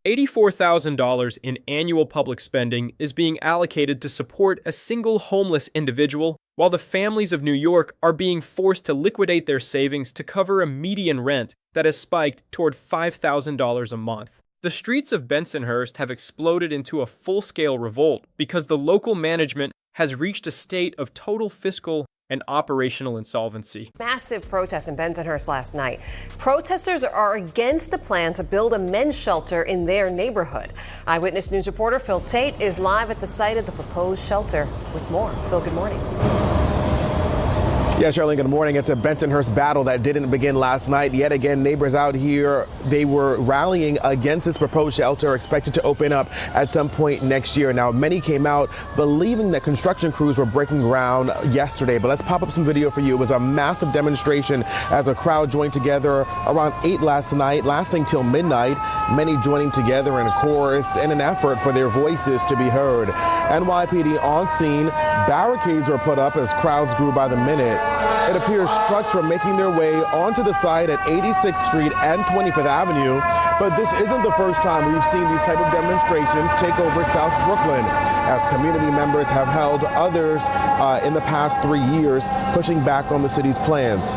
$84,000 in annual public spending is being allocated to support a single homeless individual, while the families of New York are being forced to liquidate their savings to cover a median rent that has spiked toward $5,000 a month. The streets of Bensonhurst have exploded into a full-scale revolt because the local management has reached a state of total fiscal and operational insolvency. Massive protests in Bensonhurst last night. Protesters are against a plan to build a men's shelter in their neighborhood. Eyewitness News reporter Phil Tate is live at the site of the proposed shelter with more. Phil, good morning. Yeah, Charlene, good morning. It's a Bensonhurst battle that didn't begin last night. Yet again, neighbors out here, they were rallying against this proposed shelter expected to open up at some point next year. Now, many came out believing that construction crews were breaking ground yesterday. But let's pop up some video for you. It was a massive demonstration as a crowd joined together around 8 last night, lasting till midnight. Many joining together in a chorus in an effort for their voices to be heard. NYPD on scene, barricades were put up as crowds grew by the minute. It appears trucks were making their way onto the site at 86th Street and 25th Avenue, but this isn't the first time we've seen these type of demonstrations take over South Brooklyn, as community members have held others in the past 3 years, pushing back on the city's plans.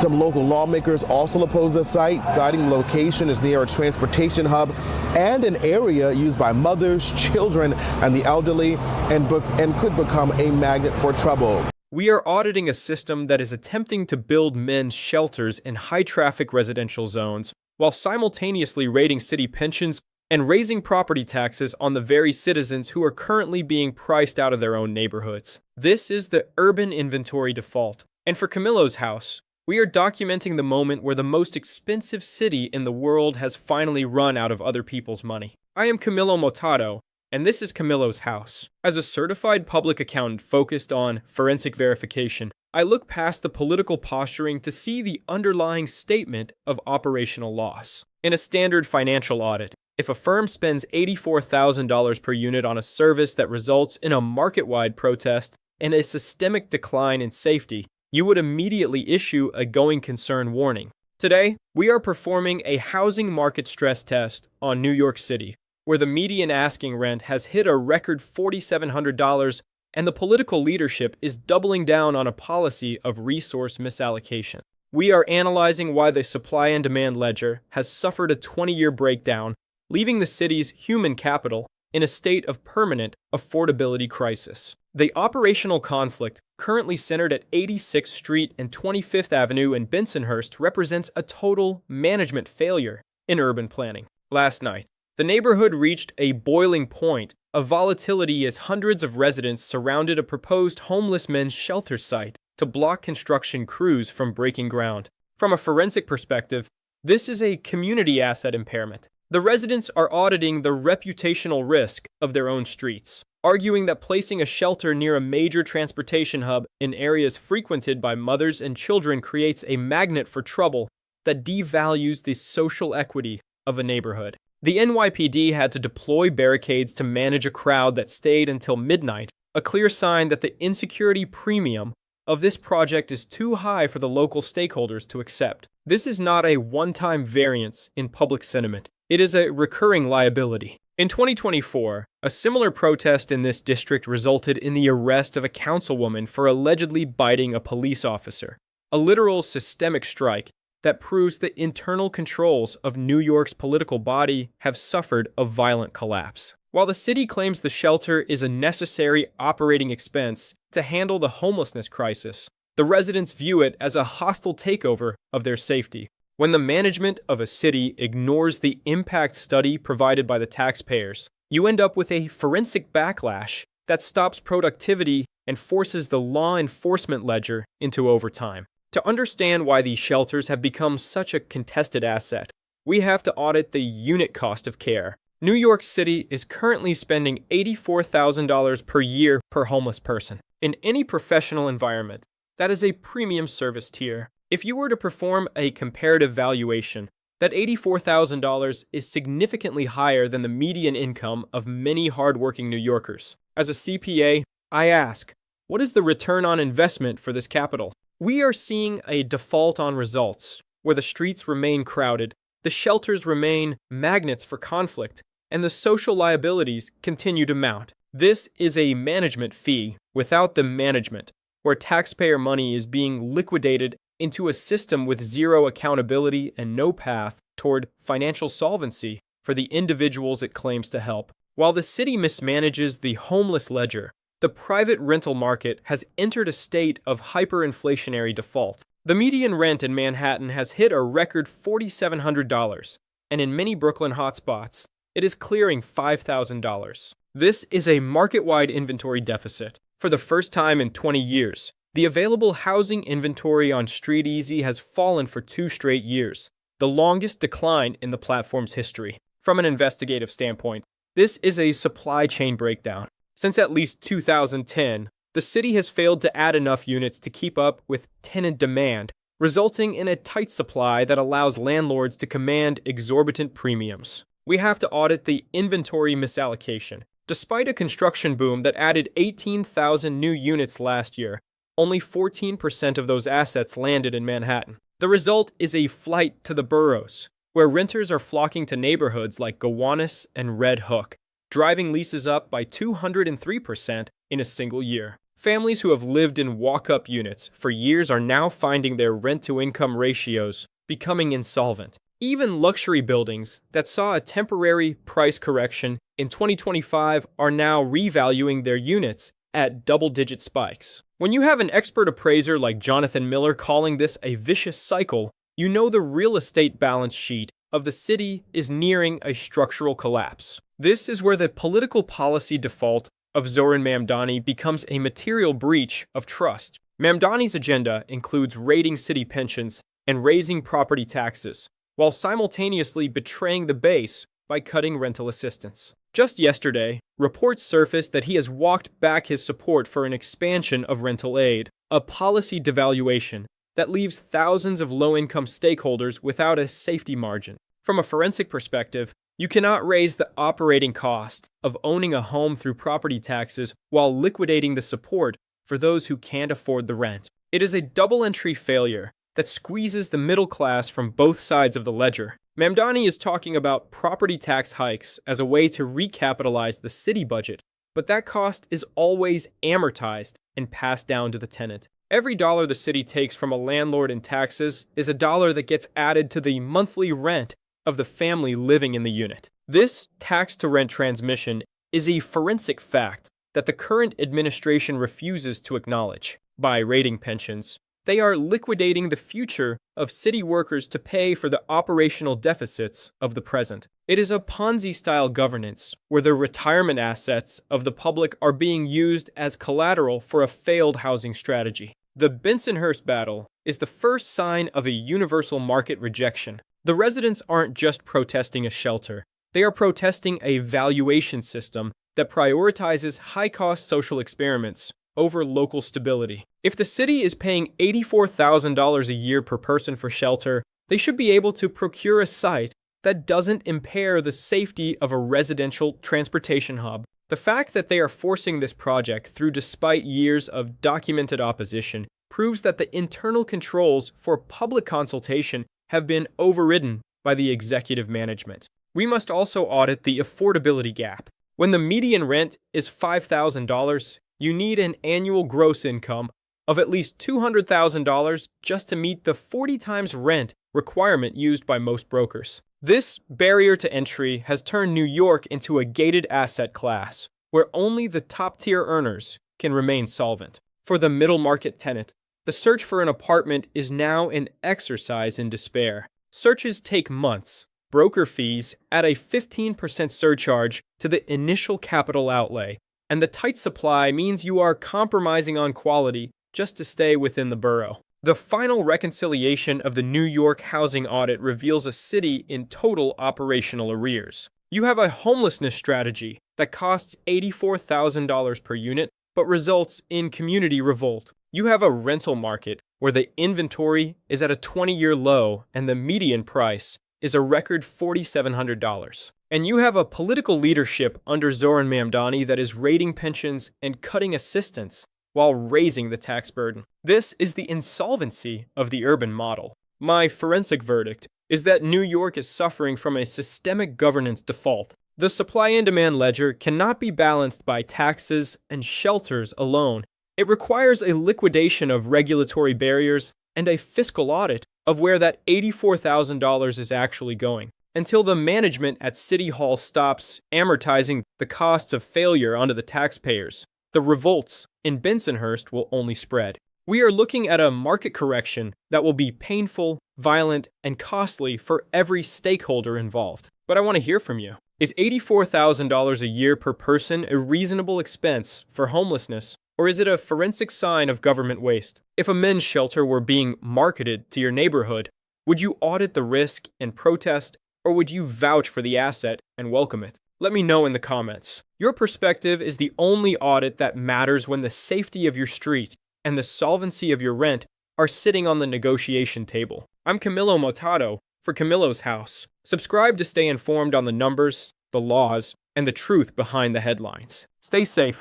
Some local lawmakers also oppose the site, citing the location is near a transportation hub and an area used by mothers, children, and the elderly, and could become a magnet for trouble. We are auditing a system that is attempting to build men's shelters in high-traffic residential zones, while simultaneously raiding city pensions and raising property taxes on the very citizens who are currently being priced out of their own neighborhoods. This is the urban inventory default. And for Camillo's house, we are documenting the moment where the most expensive city in the world has finally run out of other people's money. I am Camillo Motado, and this is Camillo's house. As a certified public accountant focused on forensic verification, I look past the political posturing to see the underlying statement of operational loss. In a standard financial audit, if a firm spends $84,000 per unit on a service that results in a market-wide protest and a systemic decline in safety, you would immediately issue a going concern warning. Today, we are performing a housing market stress test on New York City, where the median asking rent has hit a record $4,700 and the political leadership is doubling down on a policy of resource misallocation. We are analyzing why the supply and demand ledger has suffered a 20-year breakdown, leaving the city's human capital in a state of permanent affordability crisis. The operational conflict, currently centered at 86th Street and 25th Avenue in Bensonhurst, represents a total management failure in urban planning. Last night, the neighborhood reached a boiling point of volatility as hundreds of residents surrounded a proposed homeless men's shelter site to block construction crews from breaking ground. From a forensic perspective, this is a community asset impairment. The residents are auditing the reputational risk of their own streets, arguing that placing a shelter near a major transportation hub in areas frequented by mothers and children creates a magnet for trouble that devalues the social equity of a neighborhood. The NYPD had to deploy barricades to manage a crowd that stayed until midnight, a clear sign that the insecurity premium of this project is too high for the local stakeholders to accept. This is not a one-time variance in public sentiment. It is a recurring liability. In 2024, a similar protest in this district resulted in the arrest of a councilwoman for allegedly biting a police officer, a literal systemic strike that proves the internal controls of New York's political body have suffered a violent collapse. While the city claims the shelter is a necessary operating expense to handle the homelessness crisis, the residents view it as a hostile takeover of their safety. When the management of a city ignores the impact study provided by the taxpayers, you end up with a forensic backlash that stops productivity and forces the law enforcement ledger into overtime. To understand why these shelters have become such a contested asset, we have to audit the unit cost of care. New York City is currently spending $84,000 per year per homeless person. In any professional environment, that is a premium service tier. If you were to perform a comparative valuation, that $84,000 is significantly higher than the median income of many hardworking New Yorkers. As a CPA, I ask, what is the return on investment for this capital? We are seeing a default on results, where the streets remain crowded, the shelters remain magnets for conflict, and the social liabilities continue to mount. This is a management fee without the management, where taxpayer money is being liquidated into a system with zero accountability and no path toward financial solvency for the individuals it claims to help. While the city mismanages the homeless ledger, the private rental market has entered a state of hyperinflationary default. The median rent in Manhattan has hit a record $4,700, and in many Brooklyn hotspots, it is clearing $5,000. This is a market-wide inventory deficit. For the first time in 20 years, the available housing inventory on StreetEasy has fallen for 2 straight years, the longest decline in the platform's history. From an investigative standpoint, this is a supply chain breakdown. Since at least 2010, the city has failed to add enough units to keep up with tenant demand, resulting in a tight supply that allows landlords to command exorbitant premiums. We have to audit the inventory misallocation. Despite a construction boom that added 18,000 new units last year, only 14% of those assets landed in Manhattan. The result is a flight to the boroughs, where renters are flocking to neighborhoods like Gowanus and Red Hook, driving leases up by 203% in a single year. Families who have lived in walk-up units for years are now finding their rent-to-income ratios becoming insolvent. Even luxury buildings that saw a temporary price correction in 2025 are now revaluing their units at double-digit spikes. When you have an expert appraiser like Jonathan Miller calling this a vicious cycle, you know the real estate balance sheet of the city is nearing a structural collapse. This is where the political policy default of Zoran Mamdani becomes a material breach of trust. Mamdani's agenda includes raiding city pensions and raising property taxes, while simultaneously betraying the base by cutting rental assistance. Just yesterday, reports surfaced that he has walked back his support for an expansion of rental aid, a policy devaluation that leaves thousands of low-income stakeholders without a safety margin. From a forensic perspective, you cannot raise the operating cost of owning a home through property taxes while liquidating the support for those who can't afford the rent. It is a double-entry failure that squeezes the middle class from both sides of the ledger. Mamdani is talking about property tax hikes as a way to recapitalize the city budget, but that cost is always amortized and passed down to the tenant. Every dollar the city takes from a landlord in taxes is a dollar that gets added to the monthly rent of the family living in the unit. This tax-to-rent transmission is a forensic fact that the current administration refuses to acknowledge. By raiding pensions, they are liquidating the future of city workers to pay for the operational deficits of the present. It is a Ponzi-style governance where the retirement assets of the public are being used as collateral for a failed housing strategy. The Bensonhurst battle is the first sign of a universal market rejection. The residents aren't just protesting a shelter. They are protesting a valuation system that prioritizes high-cost social experiments over local stability. If the city is paying $84,000 a year per person for shelter, they should be able to procure a site that doesn't impair the safety of a residential transportation hub. The fact that they are forcing this project through despite years of documented opposition proves that the internal controls for public consultation have been overridden by the executive management. We must also audit the affordability gap. When the median rent is $5,000, you need an annual gross income of at least $200,000 just to meet the 40 times rent requirement used by most brokers. This barrier to entry has turned New York into a gated asset class, where only the top-tier earners can remain solvent. For the middle market tenant, the search for an apartment is now an exercise in despair. Searches take months. Broker fees add a 15% surcharge to the initial capital outlay, and the tight supply means you are compromising on quality just to stay within the borough. The final reconciliation of the New York housing audit reveals a city in total operational arrears. You have a homelessness strategy that costs $84,000 per unit, but results in community revolt. You have a rental market where the inventory is at a 20-year low and the median price is a record $4,700. And you have a political leadership under Zoran Mamdani that is raiding pensions and cutting assistance while raising the tax burden. This is the insolvency of the urban model. My forensic verdict is that New York is suffering from a systemic governance default. The supply and demand ledger cannot be balanced by taxes and shelters alone. It requires a liquidation of regulatory barriers and a fiscal audit of where that $84,000 is actually going, until the management at City Hall stops amortizing the costs of failure onto the taxpayers. The revolts in Bensonhurst will only spread. We are looking at a market correction that will be painful, violent, and costly for every stakeholder involved. But I want to hear from you. Is $84,000 a year per person a reasonable expense for homelessness, or is it a forensic sign of government waste? If a men's shelter were being marketed to your neighborhood, would you audit the risk and protest, or would you vouch for the asset and welcome it? Let me know in the comments. Your perspective is the only audit that matters when the safety of your street and the solvency of your rent are sitting on the negotiation table. I'm Camilo Motado for Camilo's House. Subscribe to stay informed on the numbers, the laws, and the truth behind the headlines. Stay safe.